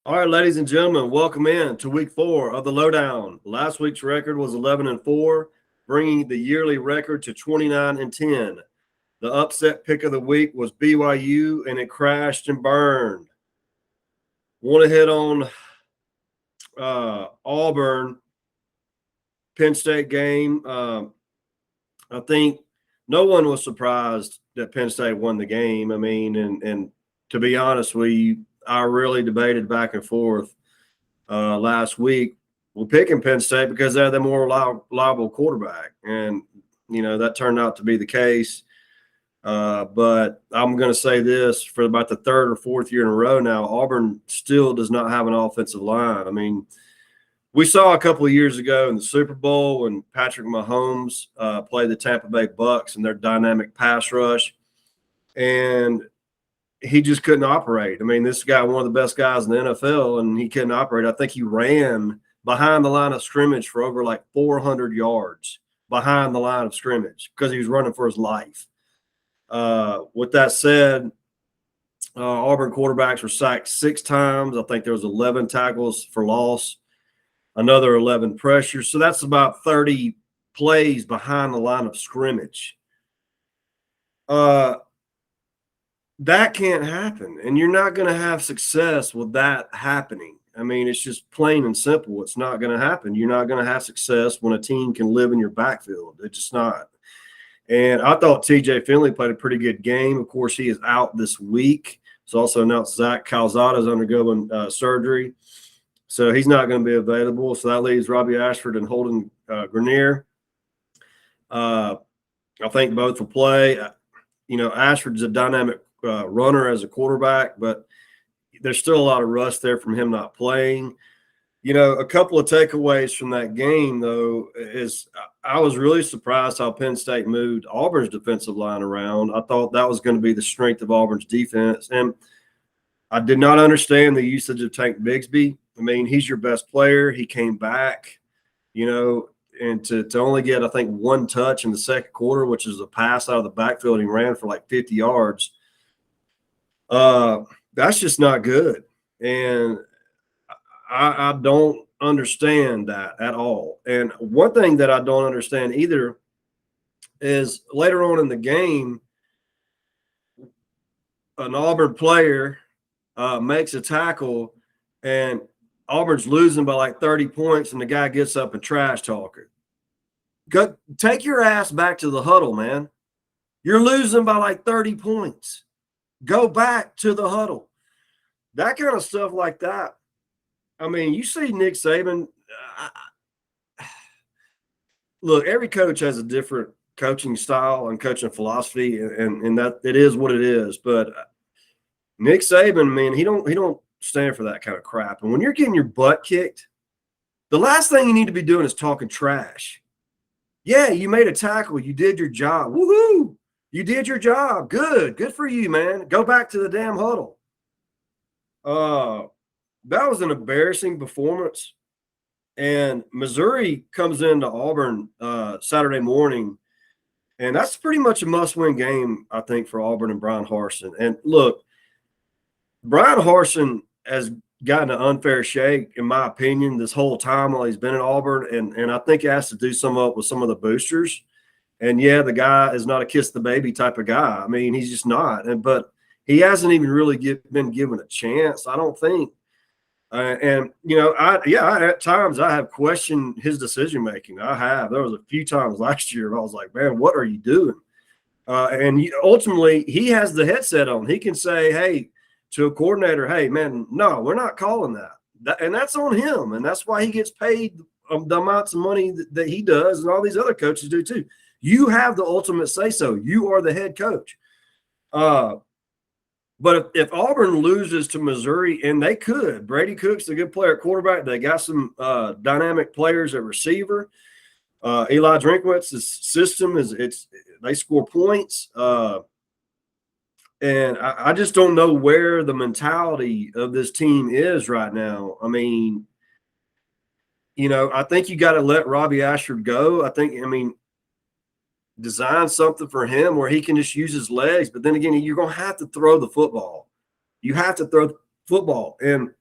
All right, ladies and gentlemen, welcome in to week 4 of the Lowdown. Last week's record was 11-4, bringing the yearly record to 29-10. The upset pick of the week was BYU, and it crashed and burned. Want to hit on Auburn, Penn State game. I think no one was surprised that Penn State won the game. I mean, and to be honest, I really debated back and forth last week. We're picking Penn State because they're the more reliable quarterback, and that turned out to be the case. But I'm going to say this for about the third or fourth year in a row now, Auburn still does not have an offensive line. I mean, we saw a couple of years ago in the Super Bowl when Patrick Mahomes played the Tampa Bay Bucks and their dynamic pass rush, and he just couldn't operate. I mean, this guy, one of the best guys in the NFL, and he couldn't operate. I think he ran behind the line of scrimmage for over like 400 yards behind the line of scrimmage because he was running for his life. With that said, Auburn quarterbacks were sacked 6 times. I think there was 11 tackles for loss, another 11 pressures. So that's about 30 plays behind the line of scrimmage. That can't happen, and you're not going to have success with that happening. I mean, it's just plain and simple. It's not going to happen. You're not going to have success when a team can live in your backfield. It's just not. And I thought TJ Finley played a pretty good game. Of course, he is out this week. It's also announced Zach Calzada is undergoing surgery, so he's not going to be available. So that leaves Robbie Ashford and Holden Grenier. I think both will play. Ashford's a dynamic runner as a quarterback, but there's still a lot of rust there from him not playing. A couple of takeaways from that game, though, is I was really surprised how Penn State moved Auburn's defensive line around. I thought that was going to be the strength of Auburn's defense, and I did not understand the usage of Tank Bigsby. I mean, he's your best player. He came back, and to only get, I think, 1 touch in the second quarter, which is a pass out of the backfield, and he ran for like 50 yards. That's just not good. And I don't understand that at all. And one thing that I don't understand either is later on in the game, an Auburn player makes a tackle, and Auburn's losing by like 30 points, and the guy gets up and trash talking. Take your ass back to the huddle, man. You're losing by like 30 points. Go back to the huddle. That kind of stuff like that. I mean, you see Nick Saban. Look, every coach has a different coaching style and coaching philosophy, and that it is what it is. But Nick Saban, man, he don't stand for that kind of crap. And when you're getting your butt kicked, the last thing you need to be doing is talking trash. Yeah, you made a tackle. You did your job. Woohoo! You did your job. Good for you, man. Go back to the damn huddle. That was an embarrassing performance. And Missouri comes into Auburn Saturday morning, and that's pretty much a must-win game, I think, for Auburn and Bryan Harsin. And look, Bryan Harsin has gotten an unfair shake, in my opinion, this whole time while he's been at Auburn, and I think it has to do some up with some of the boosters. And yeah, the guy is not a kiss the baby type of guy. I mean, he's just not. But he hasn't even really been given a chance, I don't think. At times I have questioned his decision making. I have. There was a few times last year I was like, man, what are you doing? Ultimately, he has the headset on. He can say, hey, to a coordinator, hey, man, no, we're not calling that. And that's on him. And that's why he gets paid the amounts of money that he does, and all these other coaches do too. You have the ultimate say-so. You are the head coach. But if Auburn loses to Missouri, and they could, Brady Cook's a good player at quarterback. They got some dynamic players at receiver. Eli Drinkwitz's system they score points. And I just don't know where the mentality of this team is right now. I mean, I think you got to let Robbie Ashford go. Design something for him where he can just use his legs. But then again, you're going to have to throw the football. You have to throw the football. And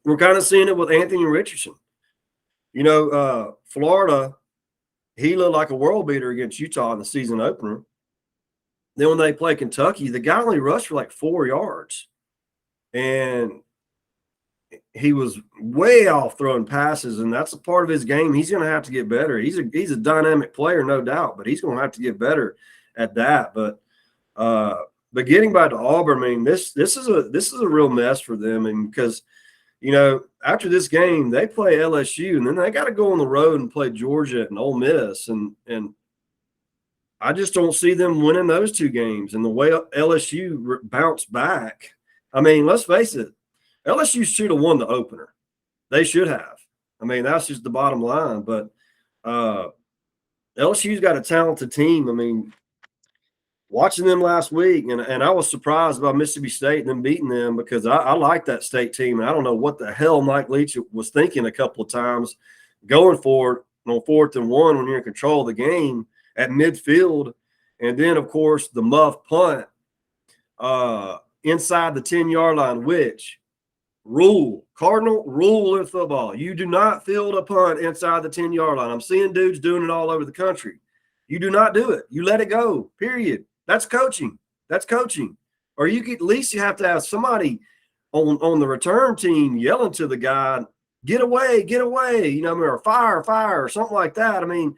we're kind of seeing it with Anthony Richardson. Florida, he looked like a world beater against Utah in the season opener. Then when they play Kentucky, the guy only rushed for like 4 yards. And he was way off throwing passes, and that's a part of his game. He's going to have to get better. He's a dynamic player, no doubt, but he's going to have to get better at that. But getting back to Auburn, I mean, this is a real mess for them, and because after this game they play LSU, and then they got to go on the road and play Georgia and Ole Miss, and I just don't see them winning those two games. And the way LSU bounced back, I mean, let's face it. LSU should have won the opener. They should have. I mean, that's just the bottom line. But LSU's got a talented team. I mean, watching them last week, and I was surprised by Mississippi State and them beating them, because I like that state team. And I don't know what the hell Mike Leach was thinking a couple of times going for it on 4th and 1 when you're in control of the game at midfield. And then, of course, the muff punt inside the 10-yard line, which – cardinal rule in football. You do not field a punt inside the 10-yard line. I'm seeing dudes doing it all over the country. You do not do it. You let it go, period. That's coaching. Or at least you have to have somebody on the return team yelling to the guy, get away, or fire, or something like that. I mean,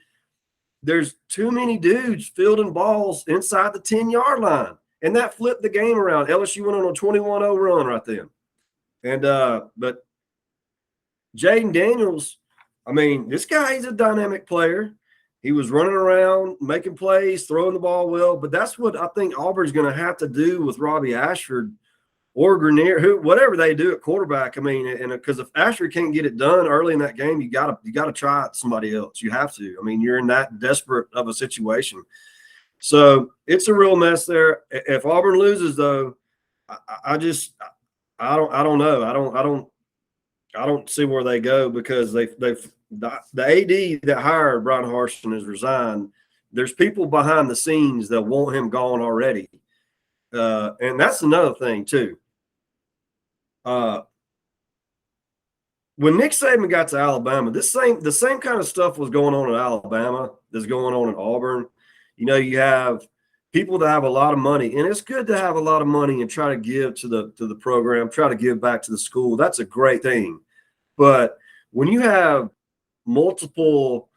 there's too many dudes fielding balls inside the 10-yard line. And that flipped the game around. LSU went on a 21-0 run right then. And but Jaden Daniels, I mean, this guy, he's a dynamic player. He was running around, making plays, throwing the ball well. But that's what I think Auburn's going to have to do with Robbie Ashford or Grenier, whatever they do at quarterback. I mean, and because if Ashford can't get it done early in that game, you gotta try somebody else. You have to. I mean, you're in that desperate of a situation. So it's a real mess there. If Auburn loses, though, I don't know. I don't see where they go, because the AD that hired Bryan Harsin has resigned. There's people behind the scenes that want him gone already, and that's another thing too. When Nick Saban got to Alabama, the same kind of stuff was going on in Alabama that's going on in Auburn. You have people that have a lot of money, and it's good to have a lot of money and try to give to the program, try to give back to the school. That's a great thing. But when you have multiple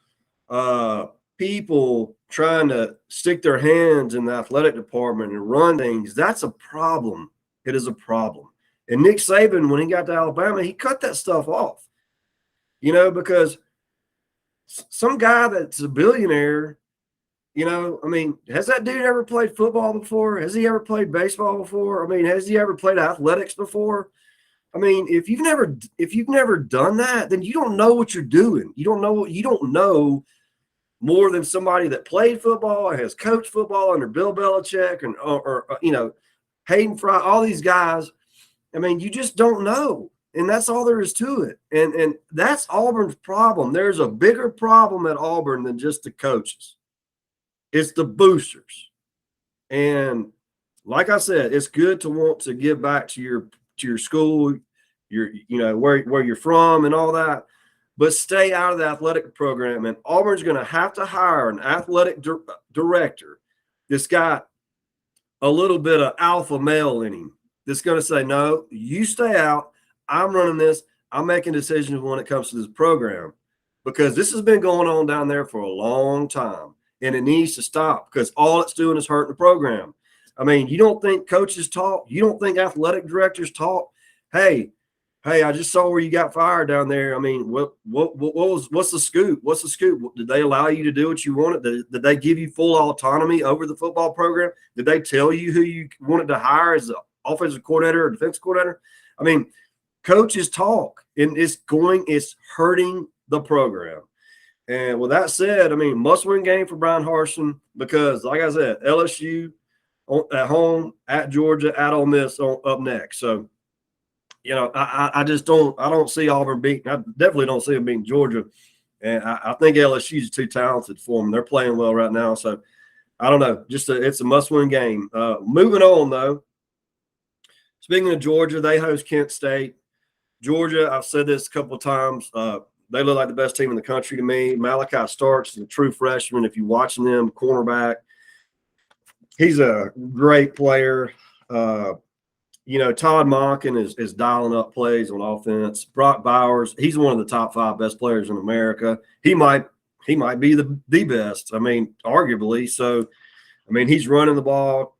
people trying to stick their hands in the athletic department and run things, that's a problem. It is a problem. And Nick Saban, when he got to Alabama, he cut that stuff off, because some guy that's a billionaire, I mean, has that dude ever played football before? Has he ever played baseball before? I mean, has he ever played athletics before? I mean, if you've never done that, then you don't know what you're doing. You don't know more than somebody that played football or has coached football under Bill Belichick or Hayden Fry, all these guys. I mean, you just don't know. And that's all there is to it. And that's Auburn's problem. There's a bigger problem at Auburn than just the coaches. It's the boosters. And like I said, it's good to want to give back to your school, where you're from and all that, but stay out of the athletic program. And Auburn's going to have to hire an athletic director that's got a little bit of alpha male in him, that's going to say, no, you stay out. I'm running this. I'm making decisions when it comes to this program, because this has been going on down there for a long time. And it needs to stop, because all it's doing is hurting the program. I mean, you don't think coaches talk? You don't think athletic directors talk? Hey, I just saw where you got fired down there. I mean, what's the scoop? What's the scoop? Did they allow you to do what you wanted? Did they give you full autonomy over the football program? Did they tell you who you wanted to hire as the offensive coordinator or defensive coordinator? I mean, coaches talk, and it's hurting the program. And with that said, I mean, must-win game for Bryan Harsin, because, like I said, LSU at home, at Georgia, at Ole Miss up next. So, I don't see Auburn beating. I definitely don't see them beating Georgia. And I think LSU is too talented for them. They're playing well right now. So, I don't know. It's a must-win game. Moving on, though. Speaking of Georgia, they host Kent State. Georgia, I've said this a couple of times. They look like the best team in the country to me. Malachi Starks is a true freshman. If you're watching them, cornerback, he's a great player. Todd Monken is dialing up plays on offense. Brock Bowers, he's one of the top 5 best players in America. He might be the best. I mean, arguably. So, I mean, he's running the ball,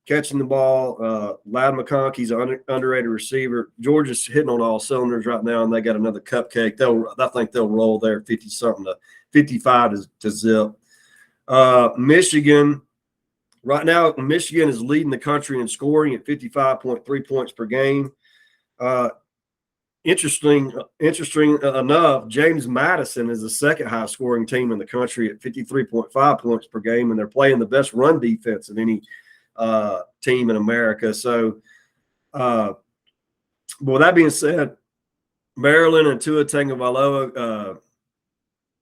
catching the ball. Loud McConkey's an underrated receiver. Georgia's hitting on all cylinders right now, and they got another cupcake. I think they'll roll there 50-something to 55 to zip. Michigan. Right now, Michigan is leading the country in scoring at 55.3 points per game. Interesting enough, James Madison is the second highest scoring team in the country at 53.5 points per game, and they're playing the best run defense of any team in America. So, but with that being said, Maryland and Tua Tagovailoa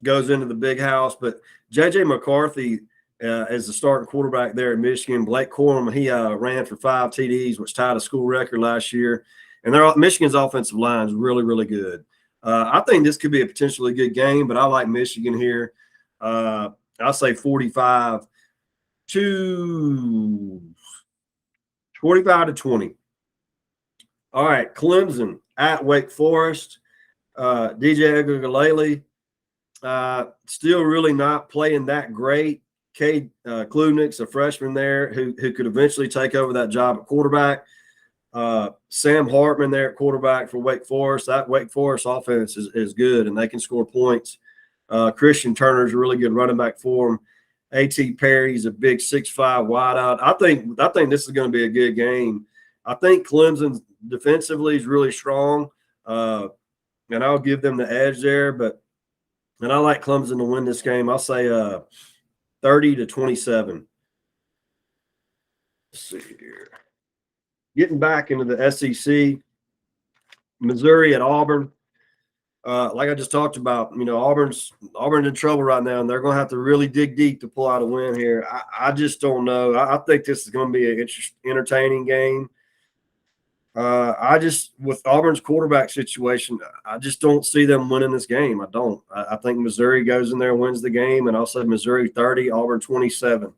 goes into the big house, but J.J. McCarthy as the starting quarterback there in Michigan. Blake Corum, he ran for 5 TDs, which tied a school record last year. And Michigan's offensive line is really, really good. I think this could be a potentially good game, but I like Michigan here. I'll say 45 to 20. All right, Clemson at Wake Forest. DJ Uiagalelei still really not playing that great. Cade Klubnik's a freshman there who could eventually take over that job at quarterback. Sam Hartman there at quarterback for Wake Forest. That Wake Forest offense is good, and they can score points. Christian Turner's a really good running back for them. A.T. Perry's a big 6'5" wideout. I think this is going to be a good game. I think Clemson defensively is really strong, and I'll give them the edge there. And I like Clemson to win this game. I'll say 30 to 27. Let's see here. Getting back into the SEC, Missouri at Auburn. Like I just talked about, Auburn's in trouble right now, and they're going to have to really dig deep to pull out a win here. I just don't know. I think this is going to be an entertaining game. With Auburn's quarterback situation, I just don't see them winning this game. I don't. I think Missouri goes in there and wins the game, and I'll say Missouri 30, Auburn 27.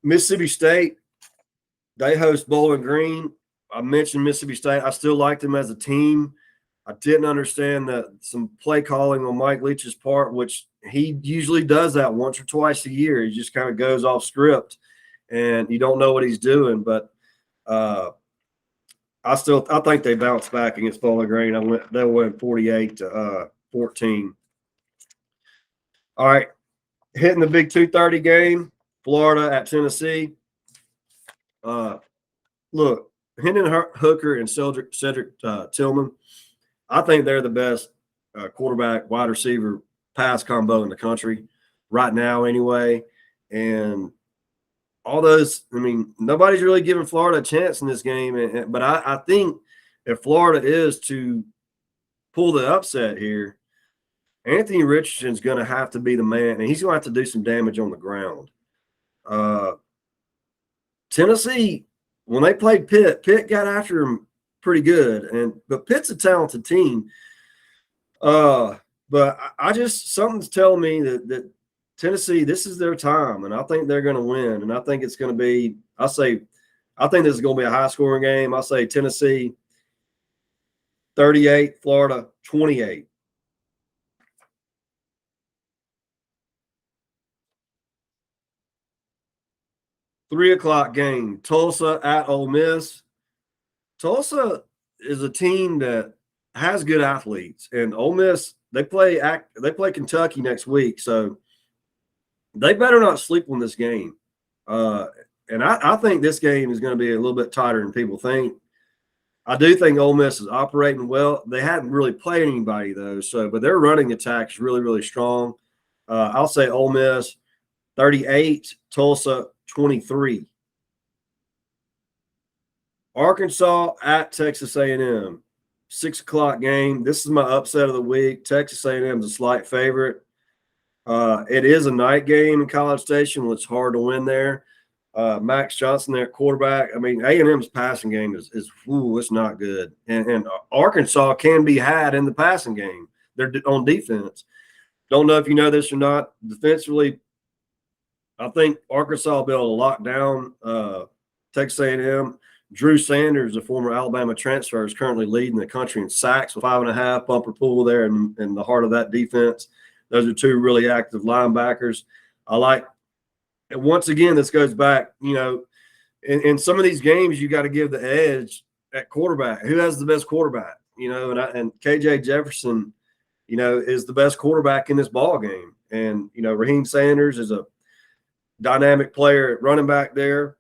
Mississippi State, they host Bowling Green. I mentioned Mississippi State. I still like them as a team. I didn't understand some play calling on Mike Leach's part, which he usually does that once or twice a year. He just kind of goes off script, and you don't know what he's doing. But I think they bounce back against Bowling Green. They'll win 48 to 14. All right, hitting the big 2:30 game, Florida at Tennessee. Look, Hendon Hooker and Cedric Tillman, I think they're the best quarterback, wide receiver, pass combo in the country right now anyway. And all those, nobody's really giving Florida a chance in this game. But I think if Florida is to pull the upset here, Anthony Richardson's going to have to be the man, and he's going to have to do some damage on the ground. Tennessee, when they played Pitt got after him pretty good, but Pitt's a talented team. But something's telling me that Tennessee, this is their time, and I think they're going to win. And I think it's going to be, I think this is going to be a high-scoring game. I'll say Tennessee 38, Florida 28. Three o'clock game, Tulsa at Ole Miss. Tulsa is a team that has good athletes, and Ole Miss, they play Kentucky next week, so they better not sleep on this game. And I think this game is going to be a little bit tighter than people think. I do think Ole Miss is operating well. They hadn't really played anybody, though, but their running attack is really, really strong. I'll say Ole Miss 38, Tulsa 23. Arkansas at Texas A&M, 6 o'clock game. This is my upset of the week. Texas A&M is a slight favorite. It is a night game in College Station, which is hard to win there. Max Johnson there at quarterback. I mean, A&M's passing game is it's not good. And Arkansas can be had in the passing game. They're on defense. Don't know if you know this or not. Defensively, I think Arkansas will be able to lock down Texas A&M. Drew Sanders, a former Alabama transfer, is currently leading the country in sacks with 5.5. Bumper Pool there in the heart of that defense. Those are two really active linebackers. I like. And once again, this goes back, in some of these games, you got to give the edge at quarterback. Who has the best quarterback? And KJ Jefferson, is the best quarterback in this ball game. And, Raheem Sanders is a dynamic player at running back there.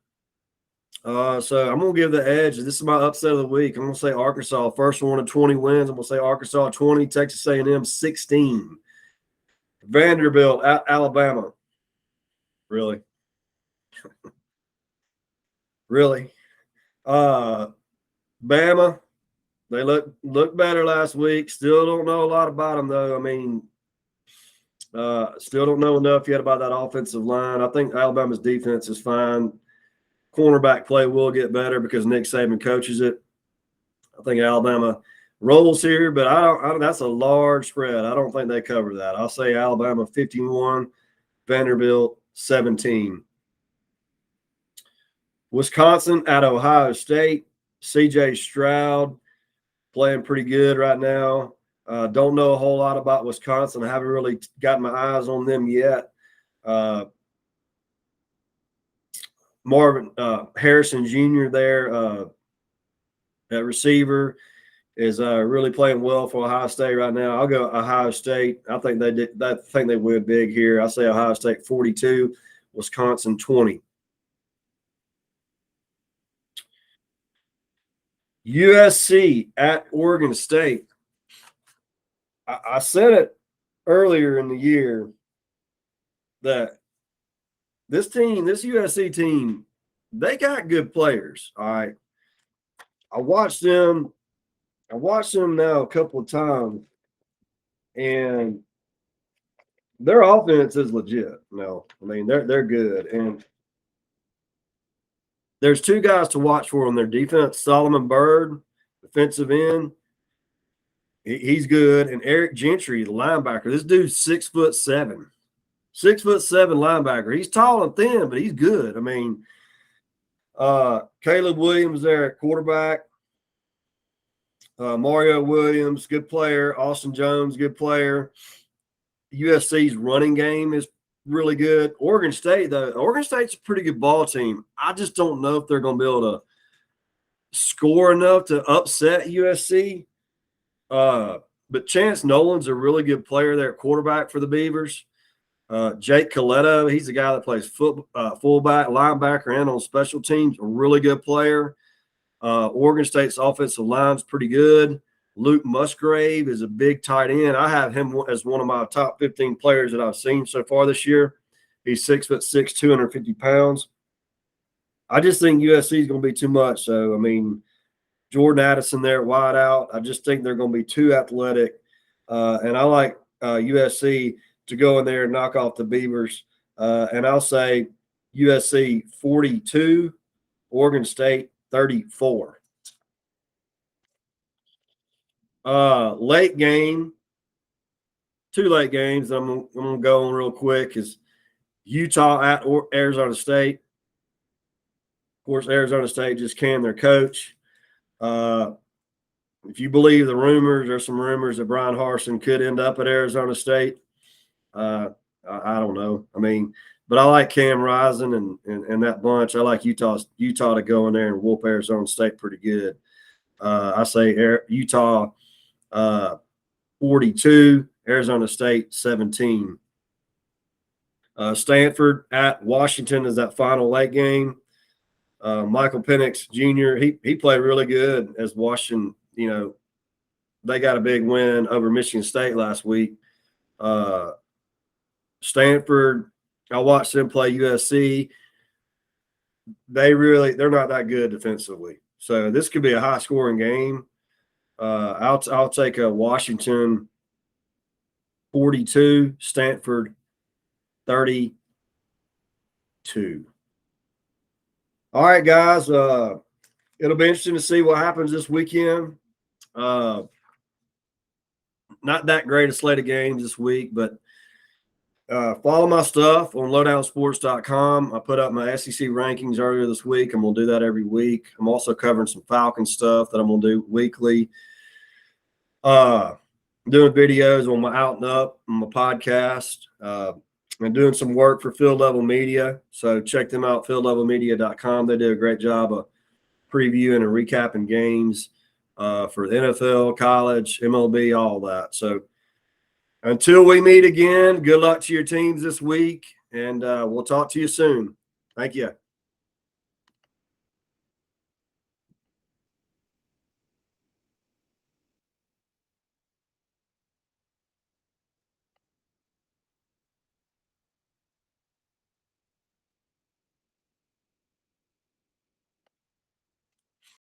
So I'm going to give the edge. This is my upset of the week. I'm going to say Arkansas, first one of 20 wins. I'm going to say Arkansas 20, Texas A&M 16. Vanderbilt at Alabama. Really? Really? Bama, they look better last week. Still don't know a lot about them, though. I mean, still don't know enough yet about that offensive line. I think Alabama's defense is fine. Cornerback play will get better because Nick Saban coaches it. I think Alabama rolls here, but I don't. That's a large spread. I don't think they cover that. I'll say Alabama 51, Vanderbilt 17. Wisconsin at Ohio State. C.J. Stroud playing pretty good right now. Don't know a whole lot about Wisconsin. I haven't really got my eyes on them yet. Marvin Harrison Jr. there at receiver is really playing well for Ohio State right now. I'll go Ohio State. I think they win big here. I say Ohio State 42, Wisconsin 20. USC at Oregon State. I said it earlier in the year that this USC team, they got good players. All right. I watched them now a couple of times, and their offense is legit. No, I mean they're good. And there's two guys to watch for on their defense. Solomon Byrd, defensive end. He's good. And Eric Gentry, the linebacker. This dude's 6'7". 6'7" linebacker. He's tall and thin, but he's good. I mean, Caleb Williams there at quarterback. Mario Williams, good player. Austin Jones, good player. USC's running game is really good. Oregon State, though, Oregon State's a pretty good ball team. I just don't know if they're going to be able to score enough to upset USC. But Chance Nolan's a really good player there at quarterback for the Beavers. Jake Coletto, he's the guy that plays fullback, linebacker, and on special teams, a really good player. Oregon State's offensive line's pretty good. Luke Musgrave is a big tight end. I have him as one of my top 15 players that I've seen so far this year. He's 6'6", 250 pounds. I just think USC is going to be too much. So, I mean, Jordan Addison there at wide out. I just think they're going to be too athletic. And I like USC to go in there and knock off the Beavers. And I'll say USC 42, Oregon State 34. Late game, two late games that I'm going to go on real quick is Utah at Arizona State. Of course, Arizona State just canned their coach. If you believe the rumors, there's some rumors that Bryan Harsin could end up at Arizona State. I don't know. I mean, but I like Cam Rising and that bunch. I like Utah to go in there and whoop Arizona State pretty good. I say Utah 42, Arizona State 17. Stanford at Washington is that final late game. Michael Penix Jr., he played really good as Washington, they got a big win over Michigan State last week. Stanford, I watched them play USC. They're not that good defensively. So this could be a high scoring game. I'll take a Washington 42, Stanford 32. All right, guys. It'll be interesting to see what happens this weekend. Not that great a slate of games this week, but follow my stuff on lowdownsports.com. I put up my SEC rankings earlier this week. I'm going to do that every week. I'm also covering some Falcon stuff that I'm going to do weekly. Doing videos on my Out and Up, on my podcast, and doing some work for Field Level Media. So check them out, fieldlevelmedia.com. They do a great job of previewing and recapping games for the NFL, college, MLB, all that. So until we meet again, good luck to your teams this week, and we'll talk to you soon. Thank you.